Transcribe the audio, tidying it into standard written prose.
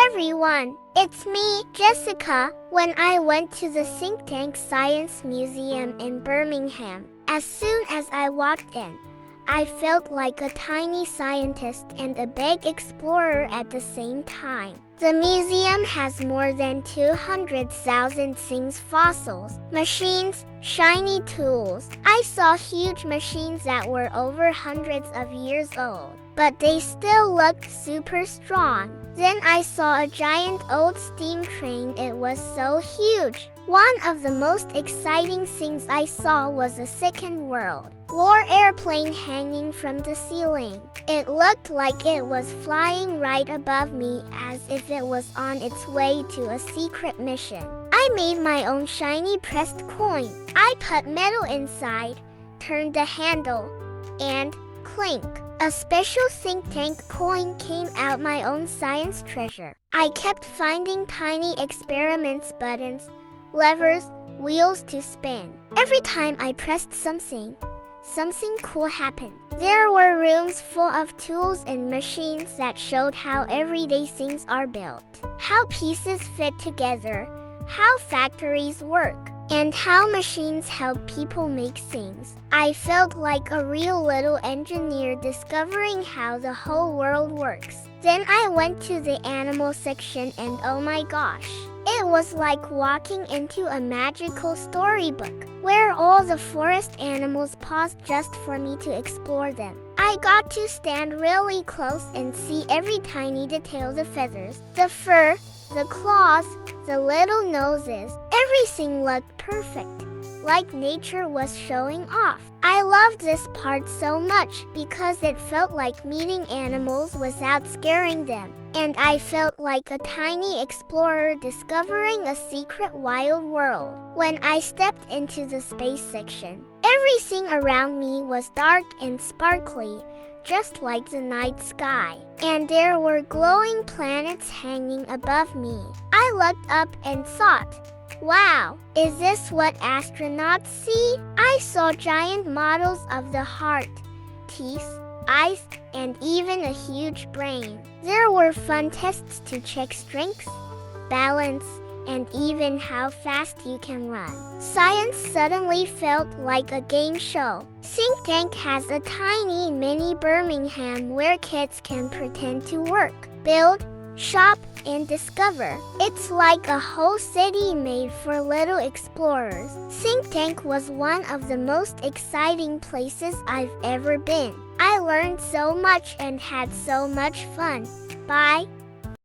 everyone, it's me, Jessica. When I went to the Thinktank Science Museum in Birmingham, as soon as I walked in, I felt like a tiny scientist and a big explorer at the same time. The museum has more than 200,000 things, fossils, machines, shiny tools. I saw huge machines that were over hundreds of years old, but they still looked super strong. Then I saw a giant old steam train. It was so huge. One of the most exciting things I saw was a second world war airplane hanging from the ceiling. It looked like it was flying right above me, as if it was on its way to a secret mission. I made my own shiny pressed coin. I put metal inside, turned the handle, and clink. A special Thinktank coin came out, my own science treasure. I kept finding tiny experiments, buttons, levers, wheels to spin. Every time I pressed something cool happened. There were rooms full of tools and machines that showed how everyday things are built, how pieces fit together, how factories work, and how machines help people make things. I felt like a real little engineer discovering how the whole world works. Then I went to the animal section and oh my gosh, it was like walking into a magical storybook where all the forest animals paused just for me to explore them. I got to stand really close and see every tiny detail: the feathers, the fur, the claws, the little noses. Everything looked perfect, like nature was showing off. I loved this part so much because it felt like meeting animals without scaring them. And I felt like a tiny explorer discovering a secret wild world. When I stepped into the space section, everything around me was dark and sparkly, just like the night sky. And there were glowing planets hanging above me. I looked up and thought, wow, is this what astronauts see? I saw giant models of the heart, teeth, eyes, and even a huge brain. There were fun tests to check strength, balance, and even how fast you can run. Science suddenly felt like a game show. Thinktank has a tiny mini Birmingham where kids can pretend to work, build, shop, and discover. It's like a whole city made for little explorers. Thinktank was one of the most exciting places I've ever been. I learned so much and had so much fun. Bye.